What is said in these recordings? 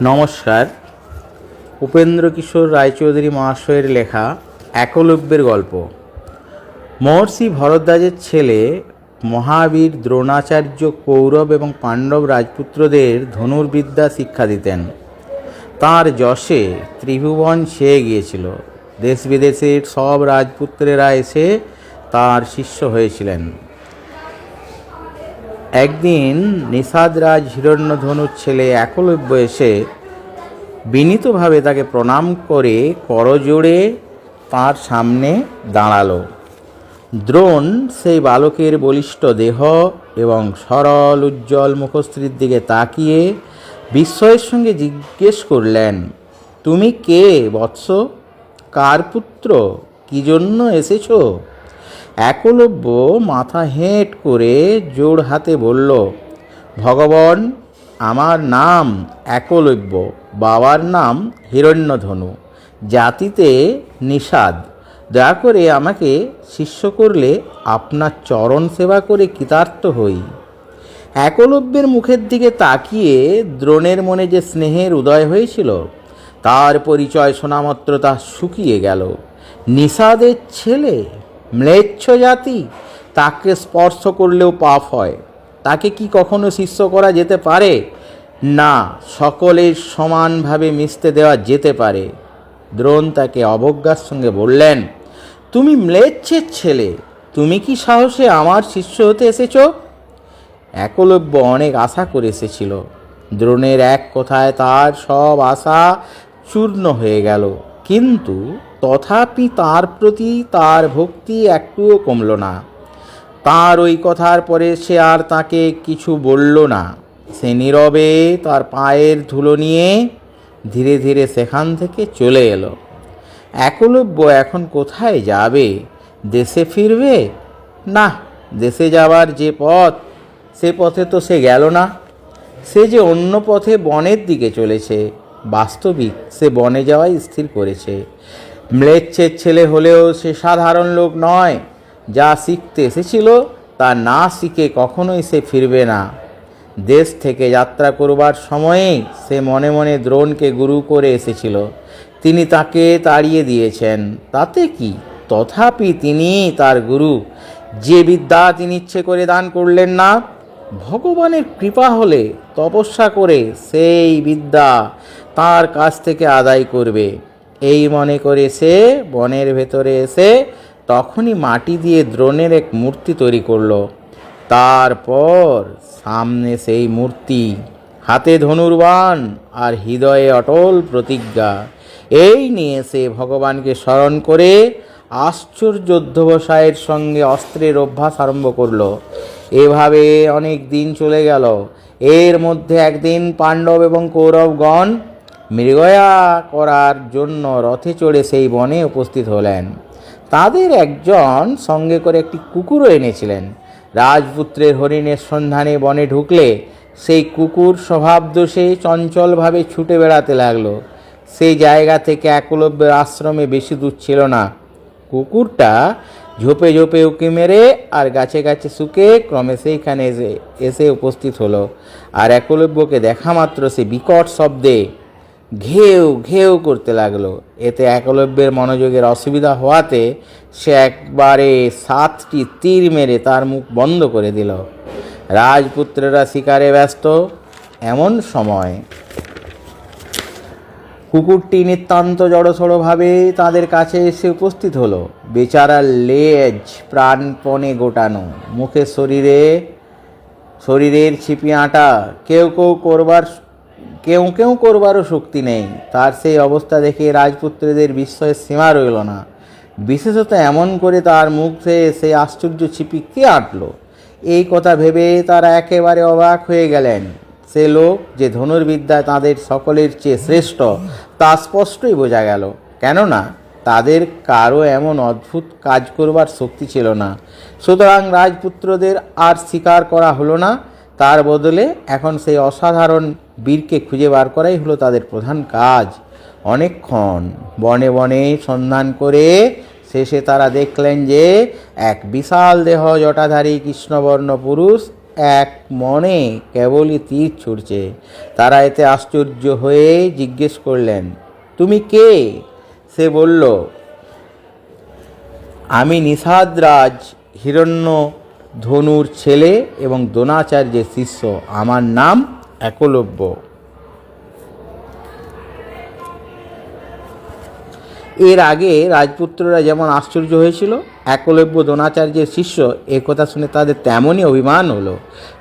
নমস্কার। উপেন্দ্র কিশোর রায়চৌধুরী মহাশয়ের লেখা একলব্যের গল্প। মহর্ষি ভরদ্বাজের ছেলে মহাবীর দ্রোণাচার্য কৌরব এবং পাণ্ডব রাজপুত্রদের ধনুর্বিদ্যা শিক্ষা দিতেন। তাঁর যশে ত্রিভুবন ছেয়ে গিয়েছিল। দেশ বিদেশের সব রাজপুত্রেরা এসে তাঁর শিষ্য হয়েছিলেন। একদিন নিষাদরাজ হিরণ্যধনুর ছেলে একলব্য এসে বিনীতভাবে তাকে প্রণাম করে করজোড়ে তাঁর সামনে দাঁড়ালো। দ্রোণ সেই বালকের বলিষ্ঠ দেহ এবং সরল উজ্জ্বল মুখশ্রীর দিকে তাকিয়ে বিস্ময়ের সঙ্গে জিজ্ঞেস করলেন, তুমি কে বৎস? কার পুত্র? কি জন্য এসেছ? একলব্য মাথা হেঁট করে জোড় হাতে বলল, ভগবান, আমার নাম একলব্য, বাবার নাম হিরণ্যধনু, জাতিতে নিষাদ। দয়া করে আমাকে শিষ্য করলে আপনার চরণ সেবা করে কৃতার্থ হই। একলব্যের মুখের দিকে তাকিয়ে দ্রোণের মনে যে স্নেহের উদয় হয়েছিল তার পরিচয় শোনামাত্র তা শুকিয়ে গেল। নিষাদের ছেলে, ম্লেচ্ছ জাতি, তাকে স্পর্শ করলেও পাপ হয়। তাকে কি কখনো শিষ্য করা যেতে পারে? না, সকলের সমানভাবে মিশতে দেওয়া যেতে পারে। দ্রোণ তাকে অবজ্ঞার সঙ্গে বললেন, তুমি ম্লেচ্ছের ছেলে, তুমি কি সাহসে আমার শিষ্য হতে এসেছ? একলব্য অনেক আশা করে এসেছিল। দ্রোণের এক কথায় তার সব আশা চূর্ণ হয়ে গেল। কিন্তু তথাপি তার প্রতি তার ভক্তি একটুও কমল না। তার ওই কথার পরে সে আর তাকে কিছু বলল না। সে নীরবে তার পায়ের ধুলো নিয়ে ধীরে ধীরে সেখান থেকে চলে এলো। একলব্য এখন কোথায় যাবে? দেশে ফিরবে? না, দেশে যাবার যে পথ, সে পথে তো সে গেল না। সে যে অন্য পথে বনের দিকে চলেছে। বাস্তবিক সে বনে যাওয়াই স্থির করেছে। ম্লেচ্ছের ছেলে হলেও সে সাধারণ লোক নয়। যা শিখতে এসেছিল তা না শিখে কখনোই সে ফিরবে না। দেশ থেকে যাত্রা করবার সময়েই সে মনে মনে দ্রোণকে গুরু করে এসেছিল। তিনি তাকে তাড়িয়ে দিয়েছেন, তাতে কি? তথাপি তিনি তার গুরু। যে বিদ্যা তিনি ইচ্ছে করে দান করলেন না, ভগবানের কৃপা হলে তপস্যা করে সেই বিদ্যা তার কাছ থেকে আদায় করবে। এই মনে করে সে বনের ভেতরে এসে তখনই মাটি দিয়ে দ্রোণের এক মূর্তি তৈরি করলো। তারপর সামনে সেই মূর্তি, হাতে ধনুর্বাণ আর হৃদয়ে অটল প্রতিজ্ঞা, এই নিয়ে সে ভগবানকে স্মরণ করে আশ্চর্য অধ্যবসায়ের সঙ্গে অস্ত্রের অভ্যাস আরম্ভ করলো। এভাবে অনেক দিন চলে গেল। এর মধ্যে একদিন পাণ্ডব এবং কৌরবগণ মৃগয়া করার জন্য রথে চড়ে সেই বনে উপস্থিত হলেন। তাদের একজন সঙ্গে করে একটি কুকুরও এনেছিলেন। রাজপুত্রের হরিণের সন্ধানে বনে ঢুকলে সেই কুকুর স্বভাবদোষে চঞ্চলভাবে ছুটে বেড়াতে লাগলো। সেই জায়গা থেকে একলব্যের আশ্রমে বেশি দূর ছিল না। কুকুরটা ঝোপে ঝোপে উঁকি মেরে আর গাছে গাছে শুকে ক্রমে সেইখানে এসে উপস্থিত হলো। আর একলব্যকে দেখা মাত্র সে বিকট শব্দে ঘেউ ঘেউ করতে লাগলো। এতে একলব্যের মনোযোগের অসুবিধা হওয়াতে সে একবারে 7টি তীর মেরে তার মুখ বন্ধ করে দিল। রাজপুত্রেরা শিকারে ব্যস্ত। এমন সময় কুকুরটি নিতান্ত জড়সড়ভাবে তাদের কাছে এসে উপস্থিত হলো। বেচারার লেজ প্রাণপণে গোটানো, মুখে শরীরের ছিপি আঁটা, কেউ কেউ করবারও শক্তি নেই। তার সেই অবস্থা দেখে রাজপুত্রদের বিস্ময়ের সীমা রইল না। বিশেষত এমন করে তার মুখে সেই আশ্চর্য ছিপি কে আঁটলো, এই কথা ভেবে তারা একেবারে অবাক হয়ে গেলেন। সে লোক যে ধনুর্বিদ্যায় তাদের সকলের চেয়ে শ্রেষ্ঠ তা স্পষ্টই বোঝা গেল। কেননা তাদের কারও এমন অদ্ভুত কাজ করবার শক্তি ছিল না। সুতরাং রাজপুত্রদের আর স্বীকার করা হলো না। তার বদলে এখন সেই অসাধারণ বীরকে খুঁজে বার করাই হলো তাদের প্রধান কাজ। অনেকক্ষণ বনে বনে সন্ধান করে শেষে তারা দেখলেন যে এক বিশাল দেহ জটাধারী কৃষ্ণবর্ণ পুরুষ এক মনে কেবলই তীর ছুটছে। তারা এতে আশ্চর্য হয়ে জিজ্ঞেস করলেন, তুমি কে? সে বলল, আমি নিষাদরাজ হিরণ্যধনুর ছেলে এবং দ্রোণাচার্যের শিষ্য। আমার নাম একলব্য। এর আগে রাজপুত্ররা যেমন আশ্চর্য হয়েছিল, একলব্য দ্রোণাচার্যের শিষ্য এ কথা শুনে তাদের তেমনই অভিমান হলো।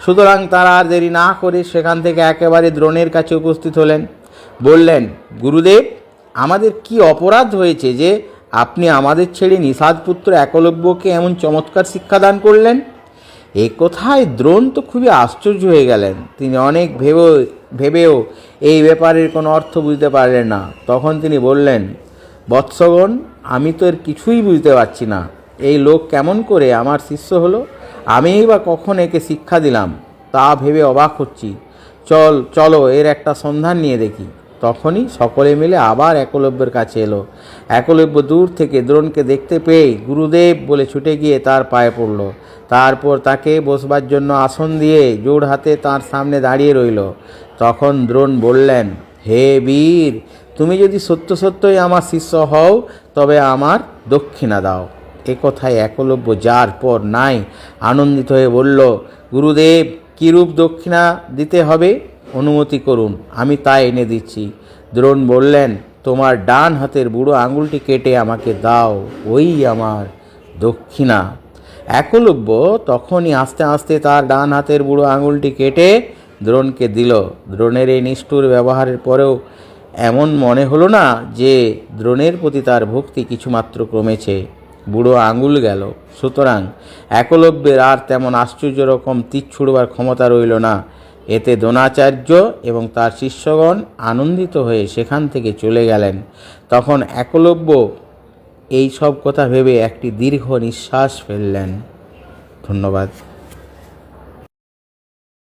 সুতরাং তারা আর দেরি না করে সেখান থেকে একেবারে দ্রোণের কাছে উপস্থিত হলেন। বললেন, গুরুদেব, আমাদের কি অপরাধ হয়েছে যে আপনি আমাদের ছেড়ে নিষাদপুত্র একলব্যকে এমন চমৎকার শিক্ষাদান করলেন? এ কথায় দ্রোণ তো খুবই আশ্চর্য হয়ে গেলেন। তিনি অনেক ভেবেও এই ব্যাপারের কোনো অর্থ বুঝতে পারলেন না। তখন তিনি বললেন, বৎসগণ, আমি তো এর কিছুই বুঝতে পারছি না। এই লোক কেমন করে আমার শিষ্য হলো? আমিই বা কখন একে শিক্ষা দিলাম তা ভেবে অবাক হচ্ছি। চলো এর একটা সন্ধান নিয়ে দেখি। তখনই সকলে মিলে আবার একলব্যের কাছে এলো। একলব্য দূর থেকে দ্রোণকে দেখতে পেয়ে গুরুদেব বলে ছুটে গিয়ে তার পায়ে পড়ল। তারপর তাকে বসবার জন্য আসন দিয়ে জোড় হাতে তার সামনে দাঁড়িয়ে রইল। তখন দ্রোণ বললেন, হে বীর, তুমি যদি সত্য সত্যই আমার শিষ্য হও তবে আমার দক্ষিণা দাও। এ কথায় একলব্য যার পর নাই আনন্দিত হয়ে বলল, গুরুদেব, কিরূপ দক্ষিণা দিতে হবে অনুমতি করুন, আমি তা এনে দিচ্ছি। দ্রোণ বললেন, তোমার ডান হাতের বুড়ো আঙুলটি কেটে আমাকে দাও, ওই আমার দক্ষিণা। একলব্য তখনই আস্তে আস্তে তার ডান হাতের বুড়ো আঙুলটি কেটে দ্রোণকে দিল। দ্রোণের এই নিষ্ঠুর ব্যবহারের পরেও এমন মনে হলো না যে দ্রোণের প্রতি তার ভক্তি কিছুমাত্র কমেছে। বুড়ো আঙুল গেল, সুতরাং একলব্যের আর তেমন আশ্চর্য রকম তীর ছুড়বার ক্ষমতা রইল না। এতে দ্রোণাচার্য এবং তার শিষ্যগণ আনন্দিত হয়ে সেখান থেকে চলে গেলেন। তখন একলব্য এই সব কথা ভেবে একটি দীর্ঘ নিঃশ্বাস ফেললেন। ধন্যবাদ।